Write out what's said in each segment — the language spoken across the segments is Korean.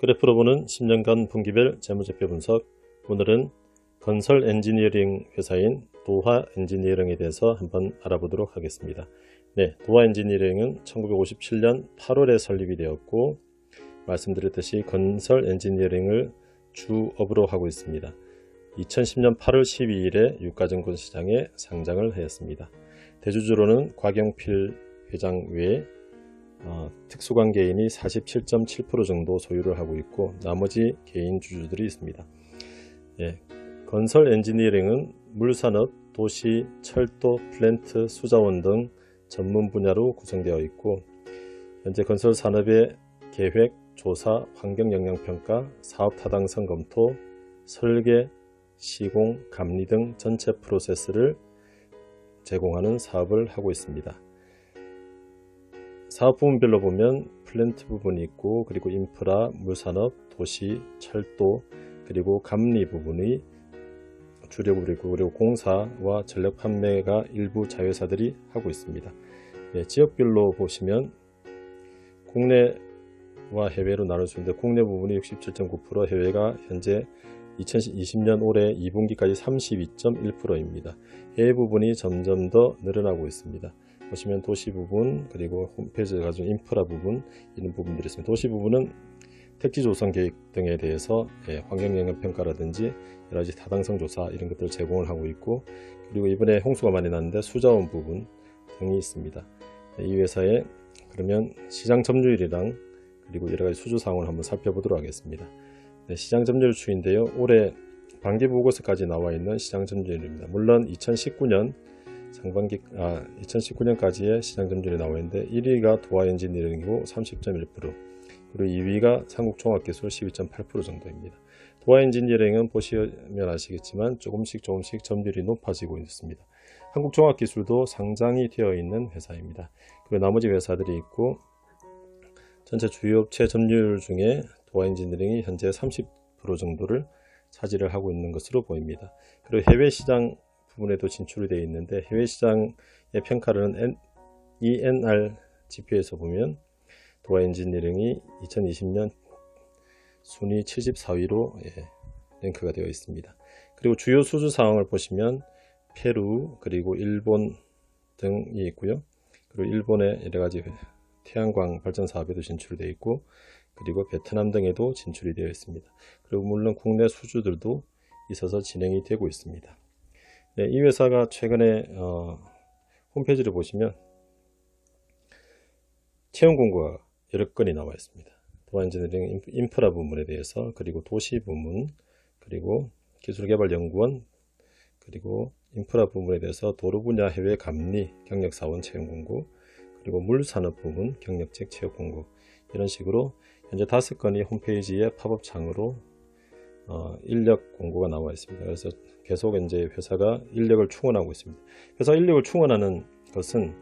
그래프로 보는 10년간 분기별 재무제표 분석. 오늘은 건설 엔지니어링 회사인 도화 엔지니어링에 대해서 한번 알아보도록 하겠습니다. 네, 도화 엔지니어링은 1957년 8월에 설립이 되었고, 말씀드렸듯이 건설 엔지니어링을 주업으로 하고 있습니다. 2010년 8월 12일에 유가증권 시장에 상장을 하였습니다. 대주주로는 곽영필 회장 외에 특수관계인이 47.7% 정도 소유를 하고 있고, 나머지 개인 주주들이 있습니다. 예, 건설 엔지니어링은 물산업, 도시, 철도, 플랜트, 수자원 등 전문 분야로 구성되어 있고, 현재 건설 산업의 계획, 조사, 환경영향평가, 사업 타당성 검토, 설계, 시공, 감리 등 전체 프로세스를 제공하는 사업을 하고 있습니다. 사업 부분별로 보면 플랜트 부분이 있고, 그리고 인프라, 물산업, 도시, 철도, 그리고 감리 부분이 주력으로 있고, 그리고 공사와 전력 판매가 일부 자회사들이 하고 있습니다. 네, 지역별로 보시면 국내와 해외로 나눌 수 있는데, 국내 부분이 67.9%, 해외가 현재 2020년 올해 2분기까지 32.1%입니다. 해외 부분이 점점 더 늘어나고 있습니다. 보시면 도시 부분, 그리고 홈페이지에 가지고 인프라 부분, 이런 부분들이 있습니다. 도시 부분은 택지 조성 계획 등에 대해서 환경영향평가라든지 여러 가지 타당성 조사 이런 것들을 제공을 하고 있고, 그리고 이번에 홍수가 많이 났는데 수자원 부분 등이 있습니다. 이 회사의 그러면 시장 점유율이랑 그리고 여러 가지 수주 사항을 한번 살펴보도록 하겠습니다. 네, 시장 점유율 추인데요. 올해 반기 보고서까지 나와 있는 시장 점유율입니다. 물론 2019년까지의 시장 점유율이 나와 있는데, 1위가 도화 엔지니어링이고 30.1%, 그리고 2위가 삼국종합기술 12.8% 정도입니다. 도화 엔지니어링은 보시면 아시겠지만 조금씩 점유율이 높아지고 있습니다. 한국종합기술도 상장이 되어 있는 회사입니다. 그리고 나머지 회사들이 있고, 전체 주요 업체 점유율 중에 도화 엔지니어링이 현재 30% 정도를 차지를 하고 있는 것으로 보입니다. 그리고 해외 시장 부분에도 진출이 되어 있는데, 해외 시장의 평가를 ENR 지표에서 보면 도화 엔지니어링이 2020년 순위 74위로 랭크가 되어 있습니다. 그리고 주요 수주 사항을 보시면 페루, 그리고 일본 등이 있고요. 그리고 일본의 여러가지 태양광 발전 사업에도 진출되어 있고, 그리고 베트남 등에도 진출이 되어 있습니다. 그리고 물론 국내 수주들도 있어서 진행이 되고 있습니다. 네, 이 회사가 최근에 홈페이지를 보시면 채용 공고가 여러 건이 나와 있습니다. 도화 엔지니어링 인프라 부분에 대해서, 그리고 도시 부문, 그리고 기술개발연구원, 그리고 인프라 부분에 대해서 도로 분야 해외 감리 경력사원 채용 공고, 그리고 물산업 부문 경력직 채용 공고, 이런 식으로 현재 5건이 홈페이지에 팝업 창으로 인력 공고가 나와 있습니다. 그래서 계속 이제 회사가 인력을 충원하고 있습니다. 회사 인력을 충원하는 것은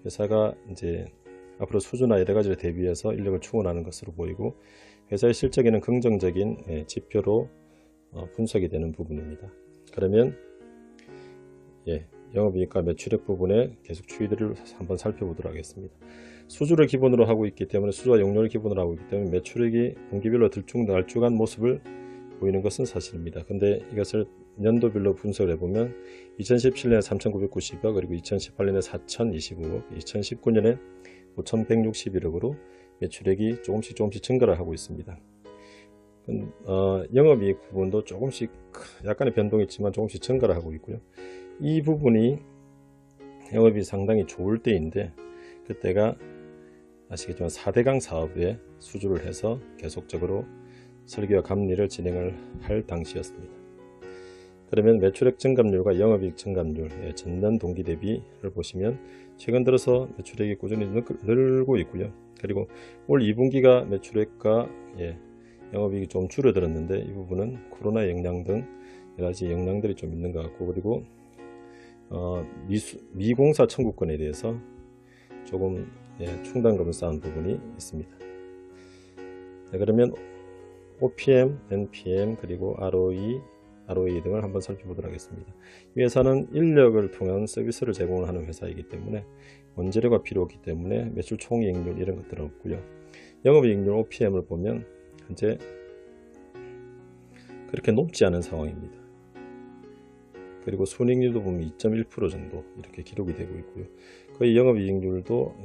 회사가 이제 앞으로 수주나 여러 가지를 대비해서 인력을 충원하는 것으로 보이고, 회사의 실적에는 긍정적인 지표로 분석이 되는 부분입니다. 그러면 영업이익과 매출액 부분에 계속 추이들을 한번 살펴보도록 하겠습니다. 수주를 기본으로 하고 있기 때문에, 수주와 용료를 기본으로 하고 있기 때문에 매출액이 분기별로 들쭉날쭉한 모습을 보이는 것은 사실입니다. 근데 이것을 연도별로 분석을 해보면 2017년에 3,990억, 그리고 2018년에 4,025억, 2019년에 5,161억으로 매출액이 조금씩 증가를 하고 있습니다. 영업이익 부분도 조금씩 약간의 변동이 있지만 조금씩 증가를 하고 있고요. 이 부분이 영업이 상당히 좋을 때인데, 그때가 아시겠지만 4대강 사업에 수주를 해서 계속적으로 설계와 감리를 진행을 할 당시였습니다. 그러면 매출액 증감률과 영업이익 증감률, 전년 동기 대비를 보시면 최근 들어서 매출액이 꾸준히 늘고 있고요. 그리고 올 2분기가 매출액과 영업이익이 좀 줄어들었는데, 이 부분은 코로나 영향 등 여러 가지 영향들이 좀 있는 것 같고, 그리고 미공사 청구권에 대해서 조금 충당금을 쌓은 부분이 있습니다. 네, 그러면 OPM, NPM, 그리고 ROE 등을 한번 살펴보도록 하겠습니다. 이 회사는 인력을 통한 서비스를 제공을 하는 회사이기 때문에 원재료가 필요 없기 때문에 매출 총이익률 이런 것들은 없고요. 영업이익률 OPM을 보면 현재 그렇게 높지 않은 상황입니다. 그리고 순이익률도 보면 2.1% 정도 이렇게 기록이 되고 있고요. 거의 영업이익률도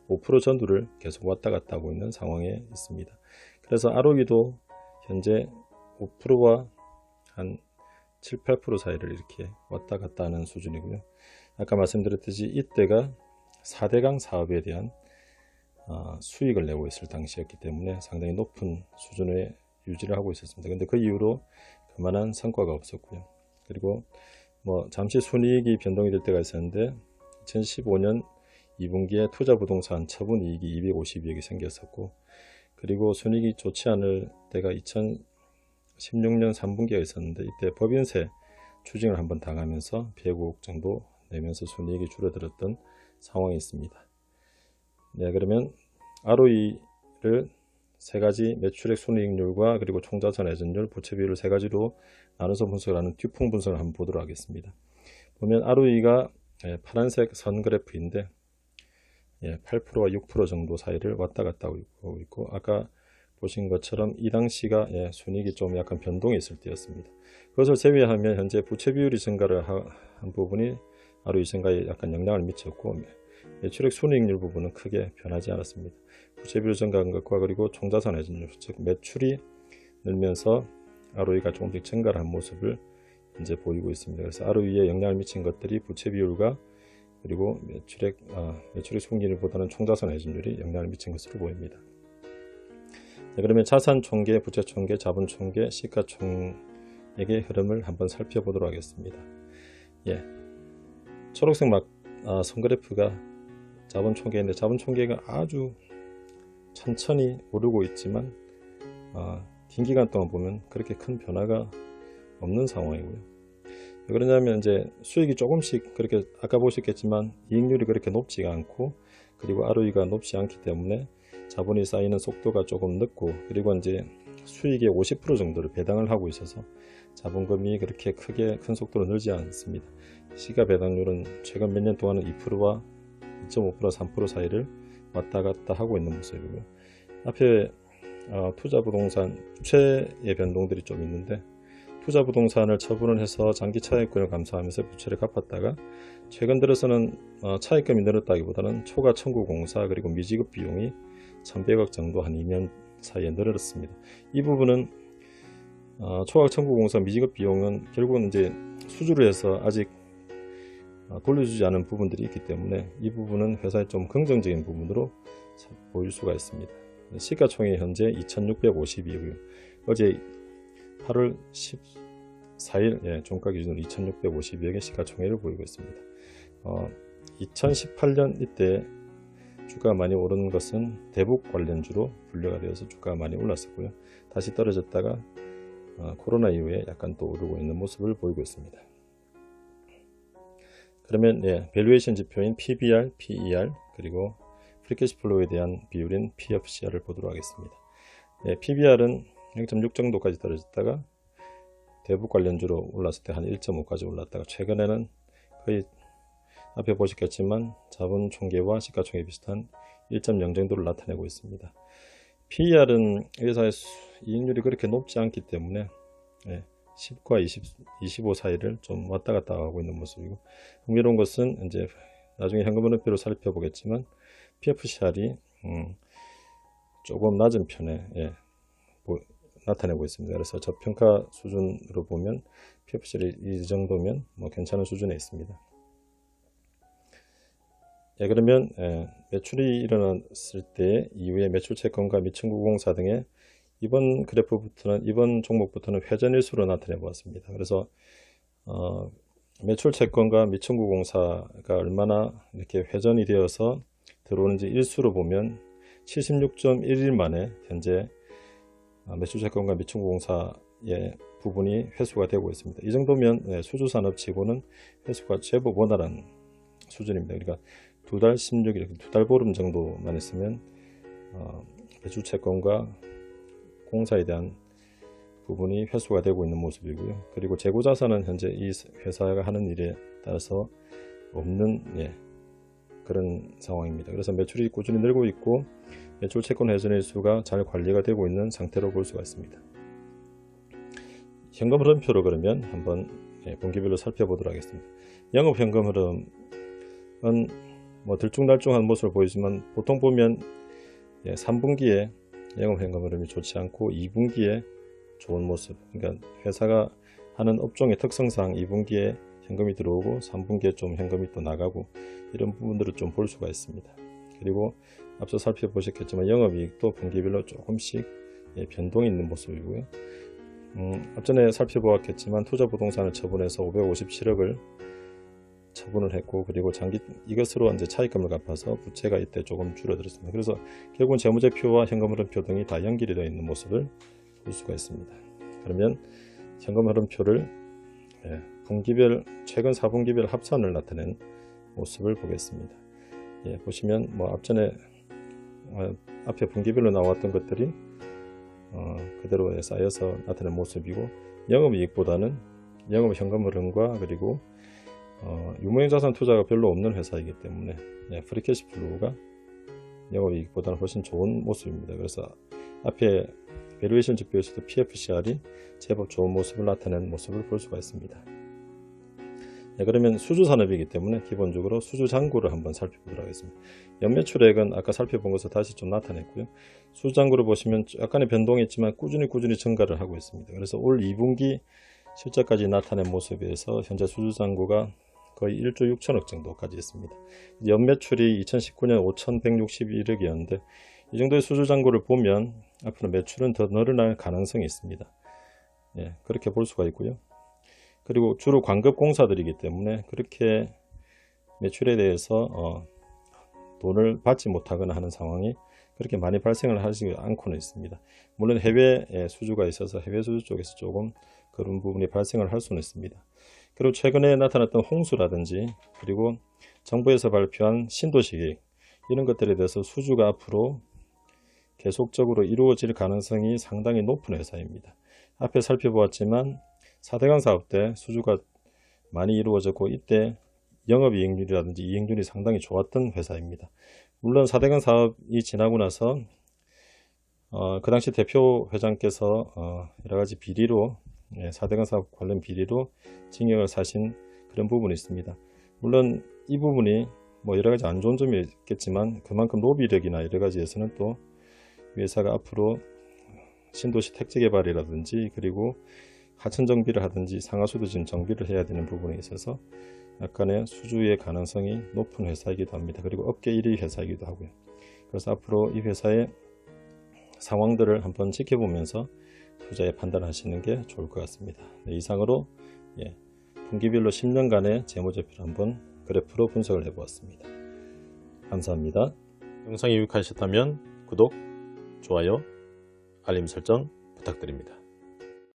5% 전후를 계속 왔다 갔다 하고 있는 상황에 있습니다. 그래서 ROE도 현재 5%와 한 7, 8% 사이를 이렇게 왔다 갔다 하는 수준이고요. 아까 말씀드렸듯이 이때가 4대강 사업에 대한 수익을 내고 있을 당시였기 때문에 상당히 높은 수준의 유지를 하고 있었습니다. 근데 그 이후로 그만한 성과가 없었고요. 그리고 잠시 순이익이 변동이 될 때가 있었는데 2015년 2분기에 투자부동산 처분이익이 252억이 생겼었고, 그리고 순이익이 좋지 않을 때가 2016년 3분기가 있었는데 이때 법인세 추징을 한번 당하면서 100억 정도 내면서 순이익이 줄어들었던 상황이 있습니다. 네, 그러면 ROE를 세 가지 매출액 순이익률과 그리고 총자산 회전율, 부채 비율을 세 가지로 나눠서 분석을 하는 듀퐁 분석을 한번 보도록 하겠습니다. 보면 ROE가 파란색 선 그래프인데 8%와 6% 정도 사이를 왔다 갔다 하고 있고, 아까 보신 것처럼 이 당시가 순이익이 좀 약간 변동이 있을 때였습니다. 그것을 제외하면 현재 부채 비율이 증가를 한 부분이 ROE 증가에 약간 영향을 미쳤고, 매출액 순이익률 부분은 크게 변하지 않았습니다. 부채 비율 증가한 것과 그리고 총자산 회전율, 즉 매출이 늘면서 ROE가 조금씩 증가를 한 모습을 이제 보이고 있습니다. 그래서 ROE에 영향을 미친 것들이 부채 비율과 그리고 매출액 순이익률보다는 총자산 회전율이 영향을 미친 것으로 보입니다. 네, 그러면 자산 총계, 부채 총계, 자본 총계, 시가총액의 흐름을 한번 살펴보도록 하겠습니다. 초록색 선그래프가 자본 총계인데, 자본 총계가 아주 천천히 오르고 있지만 긴 기간 동안 보면 그렇게 큰 변화가 없는 상황이고요. 왜 그러냐면 이제 수익이 조금씩 그렇게 아까 보셨겠지만 이익률이 그렇게 높지가 않고, 그리고 ROE가 높지 않기 때문에 자본이 쌓이는 속도가 조금 늦고, 그리고 이제 수익의 50% 정도를 배당을 하고 있어서 자본금이 그렇게 크게 큰 속도로 늘지 않습니다. 시가 배당률은 최근 몇 년 동안은 2%와 2.5%, 3% 사이를 왔다 갔다 하고 있는 모습이고요. 앞에 투자부동산 부채의 변동들이 좀 있는데, 투자부동산을 처분을 해서 장기 차익금을 감소하면서 부채를 갚았다가 최근 들어서는 차익금이 늘었다기보다는 초과 청구공사 그리고 미지급 비용이 1100억 정도 한 2년 사이에 늘었습니다. 이 부분은 초과 청구공사 미지급 비용은 결국은 이제 수주를 해서 아직 돌려주지 않은 부분들이 있기 때문에 이 부분은 회사의 좀 긍정적인 부분으로 보일 수가 있습니다. 시가총액 현재 2652이고요. 어제 8월 14일 종가 기준으로 2652억의 시가총액을 보이고 있습니다. 2018년 이때 주가가 많이 오른 것은 대북 관련주로 분류가 되어서 주가가 많이 올랐었고요. 다시 떨어졌다가 코로나 이후에 약간 또 오르고 있는 모습을 보이고 있습니다. 그러면 밸류에이션 지표인 PBR, PER 그리고 프리캐시플로우에 대한 비율인 PFCR을 보도록 하겠습니다. PBR은 0.6 정도까지 떨어졌다가 대북 관련주로 올랐을 때 한 1.5까지 올랐다가 최근에는 거의 앞에 보셨겠지만 자본 총계와 시가총액이 비슷한 1.0 정도를 나타내고 있습니다. PER은 회사의 이익률이 그렇게 높지 않기 때문에 10과 25 사이를 좀 왔다 갔다 하고 있는 모습이고, 흥미로운 것은 이제 나중에 현금흐름표로 살펴보겠지만 PFCR이 조금 낮은 편에 나타내고 있습니다. 그래서 저평가 수준으로 보면 PFCR이 이 정도면 괜찮은 수준에 있습니다. 그러면 매출이 일어났을 때 이후에 매출 채권과 미청구공사 등의 이번 종목부터는 회전일수로 나타내 보았습니다. 그래서 매출 채권과 미청구공사가 얼마나 이렇게 회전이 되어서 들어오는지 일수로 보면 76.1일 만에 현재 매출 채권과 미청구공사의 부분이 회수가 되고 있습니다. 이 정도면 수주산업치고는 회수가 제법 원활한 수준입니다. 그러니까 2달 16일, 이렇게 2달 보름 정도만 있으면 매출 채권과 공사에 대한 부분이 회수가 되고 있는 모습이고요. 그리고 재고자산은 현재 이 회사가 하는 일에 따라서 없는 그런 상황입니다. 그래서 매출이 꾸준히 늘고 있고 매출 채권 회전 일수가 잘 관리가 되고 있는 상태로 볼 수가 있습니다. 현금 흐름표로 그러면 한번 분기별로 살펴보도록 하겠습니다. 영업 현금 흐름은 뭐 들쭉날쭉한 모습을 보이지만 보통 보면 3분기에 영업 현금 흐름이 좋지 않고 2분기에 좋은 모습, 그러니까 회사가 하는 업종의 특성상 2분기에 현금이 들어오고 3분기에 좀 현금이 또 나가고 이런 부분들을 좀 볼 수가 있습니다. 그리고 앞서 살펴보셨겠지만 영업이익도 분기별로 조금씩 변동이 있는 모습이고요. 앞전에 살펴보았겠지만 투자부동산을 처분해서 557억을 처분을 했고, 그리고 이것으로 이제 차입금을 갚아서 부채가 이때 조금 줄어들었습니다. 그래서 결국은 재무제표와 현금흐름표 등이 다 연결이 되어 있는 모습을 볼 수가 있습니다. 그러면 현금흐름표를 분기별 최근 4분기별 합산을 나타낸 모습을 보겠습니다. 보시면 뭐 앞에 분기별로 나왔던 것들이 그대로 쌓여서 나타낸 모습이고, 영업이익보다는 영업 현금 흐름과 그리고 유무형자산 투자가 별로 없는 회사이기 때문에 프리캐시 플로우가 영업이익보다는 훨씬 좋은 모습입니다. 그래서 앞에 베리에이션 지표에서도 PFCR이 제법 좋은 모습을 나타낸 모습을 볼 수가 있습니다. 그러면 수주산업이기 때문에 기본적으로 수주잔고를 한번 살펴보도록 하겠습니다. 연매출액은 아까 살펴본 것을 다시 좀 나타냈고요. 수주잔고를 보시면 약간의 변동이 있지만 꾸준히 증가를 하고 있습니다. 그래서 올 2분기 실적까지 나타낸 모습에서 현재 수주잔고가 거의 1조 6천억 정도까지 있습니다. 연매출이 2019년 5,161억이었는데 이 정도의 수주잔고를 보면 앞으로 매출은 더 늘어날 가능성이 있습니다. 그렇게 볼 수가 있고요. 그리고 주로 광급 공사들이기 때문에 그렇게 매출에 대해서 돈을 받지 못하거나 하는 상황이 그렇게 많이 발생을 하지 않고는 있습니다. 물론 해외 수주가 있어서 해외 수주 쪽에서 조금 그런 부분이 발생을 할 수는 있습니다. 그리고 최근에 나타났던 홍수라든지 그리고 정부에서 발표한 신도시 계획, 이런 것들에 대해서 수주가 앞으로 계속적으로 이루어질 가능성이 상당히 높은 회사입니다. 앞에 살펴보았지만 4대강 사업 때 수주가 많이 이루어졌고 이때 영업이익률이라든지 이익률이 상당히 좋았던 회사입니다. 물론 4대강 사업이 지나고 나서 그 당시 대표 회장께서 여러가지 비리로 4대강 사업 관련 비리로 징역을 사신 그런 부분이 있습니다. 물론 이 부분이 뭐 여러가지 안 좋은 점이 있겠지만 그만큼 로비력이나 여러가지에서는 또 회사가 앞으로 신도시 택지개발이라든지 그리고 하천 정비를 하든지 상하수도 지금 정비를 해야 되는 부분에 있어서 약간의 수주의 가능성이 높은 회사이기도 합니다. 그리고 업계 1위 회사이기도 하고요. 그래서 앞으로 이 회사의 상황들을 한번 지켜보면서 투자에 판단하시는 게 좋을 것 같습니다. 이상으로 분기별로 10년간의 재무제표를 한번 그래프로 분석을 해보았습니다. 감사합니다. 영상이 유익하셨다면 구독, 좋아요, 알림 설정 부탁드립니다.